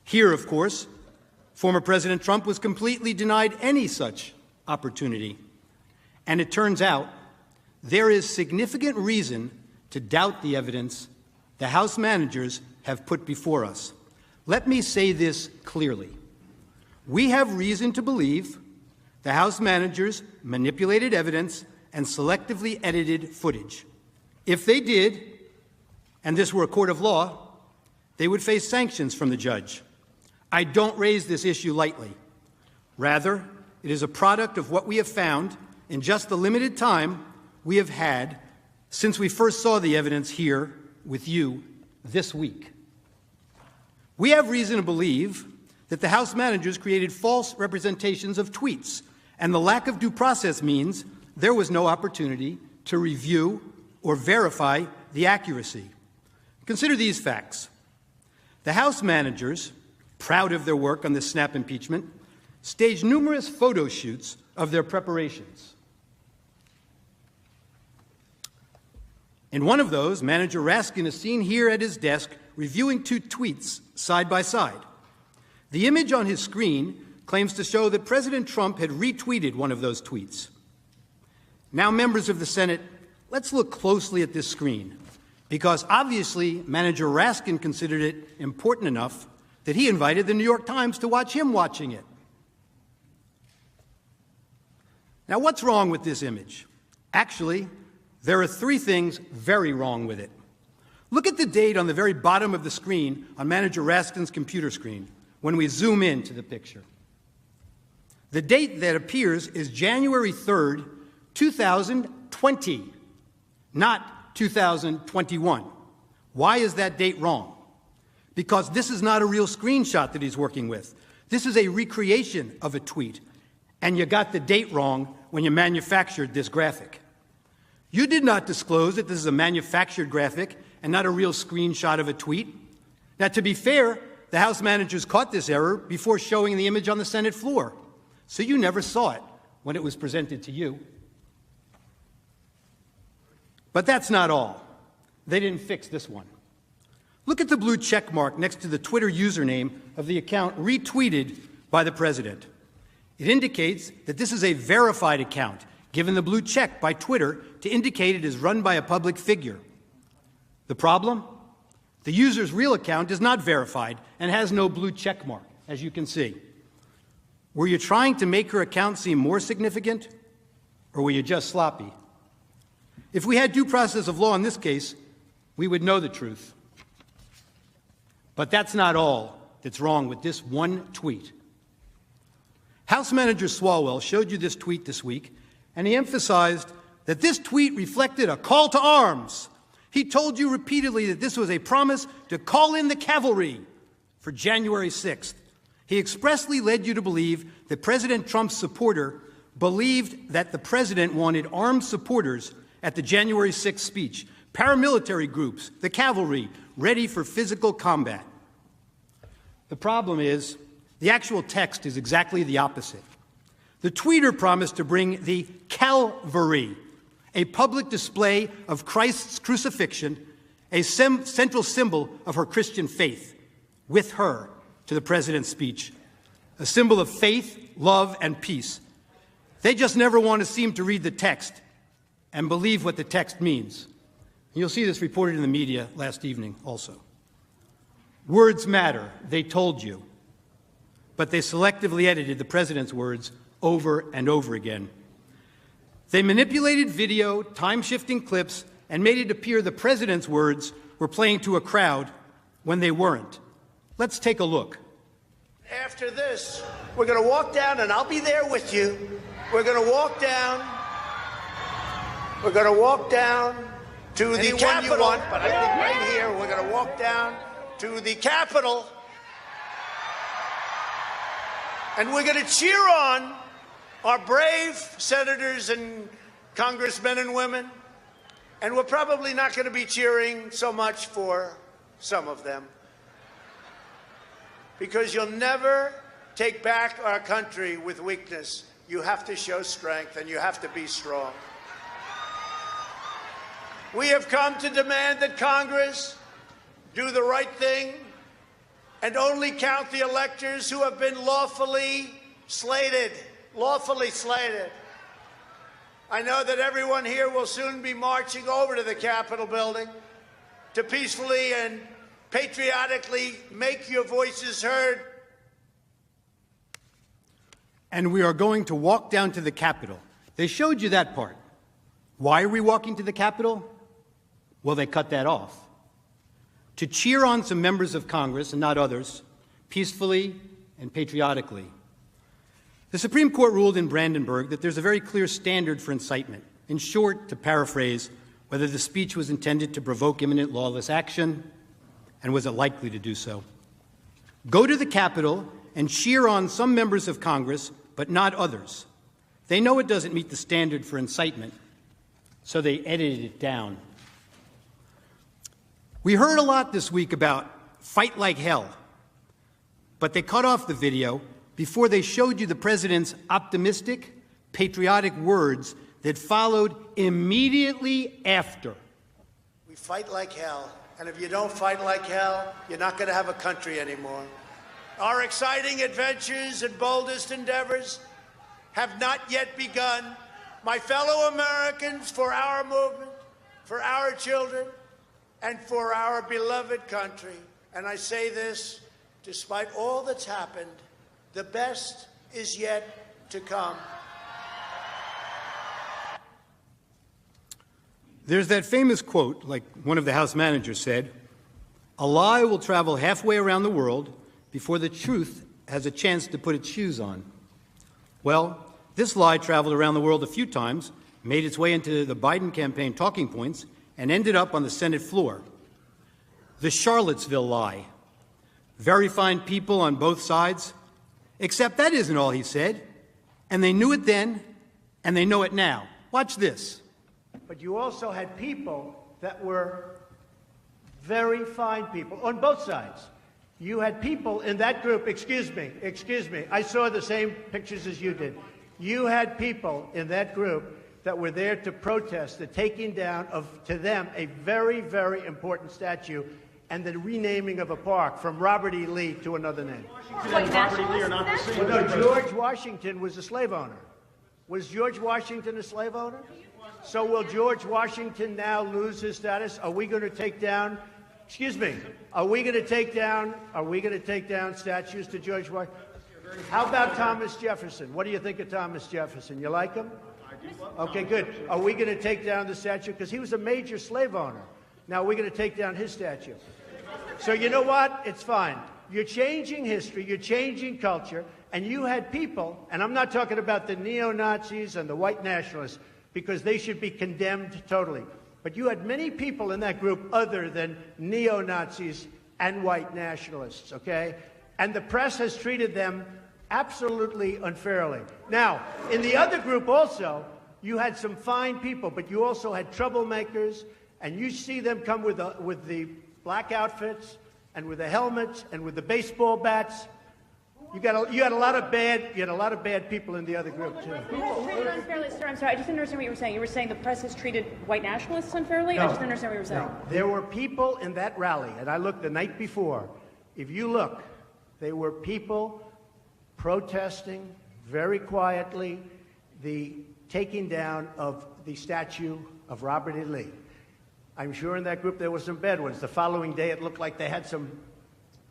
Here, of course, former President Trump was completely denied any such opportunity. And it turns out there is significant reason to doubt the evidence the House managers have put before us. Let me say this clearly. We have reason to believe the House managers manipulated evidence and selectively edited footage. If they did, and this were a court of law, they would face sanctions from the judge. I don't raise this issue lightly. Rather, it is a product of what we have found in just the limited time we have had since we first saw the evidence here with you this week. We have reason to believe that the House managers created false representations of tweets, and the lack of due process means there was no opportunity to review or verify the accuracy. Consider these facts. The House managers, proud of their work on the snap impeachment, staged numerous photo shoots of their preparations. In one of those, Manager Raskin is seen here at his desk reviewing two tweets side by side. The image on his screen claims to show that President Trump had retweeted one of those tweets. Now, members of the Senate, let's look closely at this screen, because obviously Manager Raskin considered it important enough that he invited the New York Times to watch him watching it. Now, what's wrong with this image? Actually, there are three things very wrong with it. Look at the date on the very bottom of the screen on Manager Raskin's computer screen when we zoom into the picture. The date that appears is January 3rd, 2020, not 2021. Why is that date wrong? Because this is not a real screenshot that he's working with. This is a recreation of a tweet, and you got the date wrong when you manufactured this graphic. You did not disclose that this is a manufactured graphic and not a real screenshot of a tweet. Now, to be fair, the House managers caught this error before showing the image on the Senate floor, so you never saw it when it was presented to you. But that's not all. They didn't fix this one. Look at the blue check mark next to the Twitter username of the account retweeted by the president. It indicates that this is a verified account, given the blue check by Twitter to indicate it is run by a public figure. The problem? The user's real account is not verified and has no blue check mark, as you can see. Were you trying to make her account seem more significant, or were you just sloppy? If we had due process of law in this case, we would know the truth. But that's not all that's wrong with this one tweet. House Manager Swalwell showed you this tweet this week, and he emphasized that this tweet reflected a call to arms. He told you repeatedly that this was a promise to call in the cavalry for January 6th. He expressly led you to believe that President Trump's supporter believed that the president wanted armed supporters at the January 6th speech, paramilitary groups, the cavalry, ready for physical combat. The problem is, the actual text is exactly the opposite. The tweeter promised to bring the Calvary, a public display of Christ's crucifixion, a central symbol of her Christian faith, with her to the president's speech, a symbol of faith, love, and peace. They just never want to seem to read the text and believe what the text means. You'll see this reported in the media last evening also. Words matter, they told you, but they selectively edited the president's words over and over again. They manipulated video, time-shifting clips, and made it appear the president's words were playing to a crowd when they weren't. Let's take a look. After this, we're going to walk down, and I'll be there with you. We're going to walk down. We're going to walk down to the Capitol. But I think right here, we're going to walk down to the Capitol. And we're going to cheer on our brave senators and congressmen and women. And we're probably not going to be cheering so much for some of them, because you'll never take back our country with weakness. You have to show strength, and you have to be strong. We have come to demand that Congress do the right thing and only count the electors who have been lawfully slated. Lawfully slated. I know that everyone here will soon be marching over to the Capitol building to peacefully and patriotically make your voices heard. And we are going to walk down to the Capitol. They showed you that part. Why are we walking to the Capitol? Well, they cut that off. To cheer on some members of Congress and not others, peacefully and patriotically. The Supreme Court ruled in Brandenburg that there's a very clear standard for incitement. In short, to paraphrase, whether the speech was intended to provoke imminent lawless action, and was it likely to do so. Go to the Capitol and cheer on some members of Congress, but not others. They know it doesn't meet the standard for incitement, so they edited it down. We heard a lot this week about fight like hell, but they cut off the video before they showed you the president's optimistic, patriotic words that followed immediately after. We fight like hell, and if you don't fight like hell, you're not going to have a country anymore. Our exciting adventures and boldest endeavors have not yet begun. My fellow Americans, for our movement, for our children, and for our beloved country. And I say this, despite all that's happened, the best is yet to come. There's that famous quote, like one of the House managers said, "A lie will travel halfway around the world before the truth has a chance to put its shoes on." Well, this lie traveled around the world a few times, made its way into the Biden campaign talking points, and ended up on the Senate floor. The Charlottesville lie. Very fine people on both sides, except that isn't all he said. And they knew it then, and they know it now. Watch this. But you also had people that were very fine people on both sides. You had people in that group, excuse me, I saw the same pictures as you did. You had people in that group that were there to protest the taking down of, to them, a very, very important statue and the renaming of a park from Robert E. Lee to another name. Robert E. Lee are not the same. Well, no, George Washington was a slave owner. Was George Washington a slave owner? So will George Washington now lose his status? Are we going to take down, excuse me, are we going to take down statues to George Washington? How about Thomas Jefferson? What do you think of Thomas Jefferson? You like him? Okay, good. Are we going to take down the statue? Because he was a major slave owner. Now we're going to take down his statue. So you know what? It's fine. You're changing history, you're changing culture, and you had people, and I'm not talking about the neo-Nazis and the white nationalists, because they should be condemned totally. But you had many people in that group other than neo-Nazis and white nationalists, okay? And the press has treated them absolutely unfairly. Now, in the other group also, you had some fine people, but you also had troublemakers, and you see them come with the black outfits and with the helmets and with the baseball bats. You had a lot of bad people in the other group too. Treated unfairly, sir. I'm sorry, I just didn't understand what you were saying. You were saying the press has treated white nationalists unfairly? No, I just didn't understand what you were saying. No. There were people in that rally, and I looked the night before. If you look, there were people protesting very quietly the taking down of the statue of Robert E. Lee. I'm sure in that group there were some bad ones. The following day it looked like they had some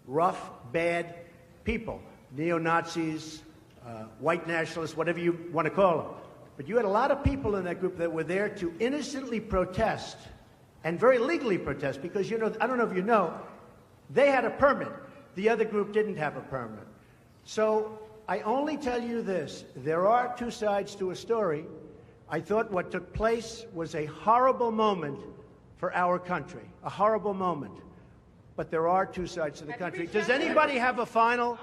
rough, bad people, neo-Nazis, white nationalists, whatever you want to call them. But you had a lot of people in that group that were there to innocently protest and very legally protest because, you know, I don't know if you know, they had a permit. The other group didn't have a permit. So I only tell you this. There are two sides to a story. I thought what took place was a horrible moment for our country, a horrible moment. But there are two sides to the country. Does anybody have a final?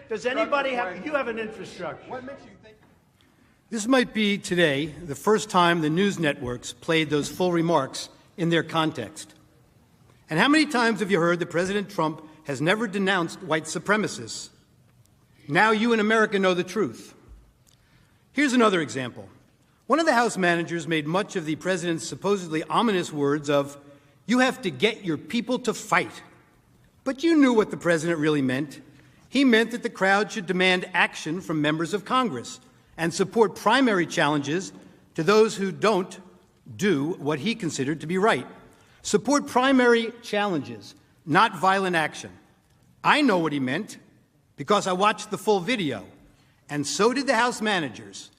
Does anybody have? You have an infrastructure. What makes you think? This might be today the first time the news networks played those full remarks in their context. And how many times have you heard that President Trump has never denounced white supremacists? Now you in America know the truth. Here's another example. One of the House managers made much of the president's supposedly ominous words of, "You have to get your people to fight," But you knew what the president really meant. He meant that the crowd should demand action from members of Congress and support primary challenges to those who don't do what he considered to be right. Support primary challenges, not violent action. I know what he meant because I watched the full video, and so did the House managers,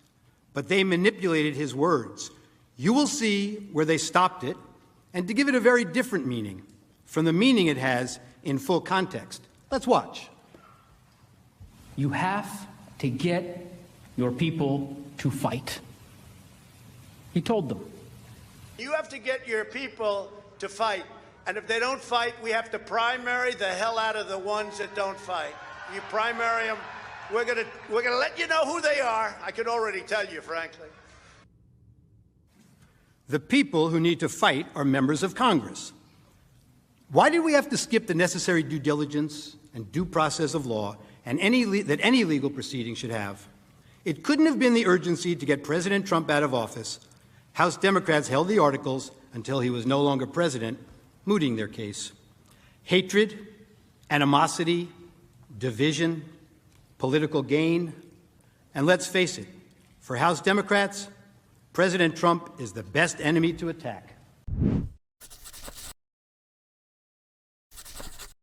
but they manipulated his words. You will see where they stopped it, and to give it a very different meaning from the meaning it has in full context. Let's watch. You have to get your people to fight. He told them. You have to get your people to fight. And if they don't fight, we have to primary the hell out of the ones that don't fight. You primary them, we're gonna let you know who they are. I can already tell you, frankly. The people who need to fight are members of Congress. Why did we have to skip the necessary due diligence and due process of law and that any legal proceeding should have? It couldn't have been the urgency to get President Trump out of office. House Democrats held the articles until he was no longer president, mooting their case. Hatred, animosity, division, political gain, and let's face it, for House Democrats, President Trump is the best enemy to attack.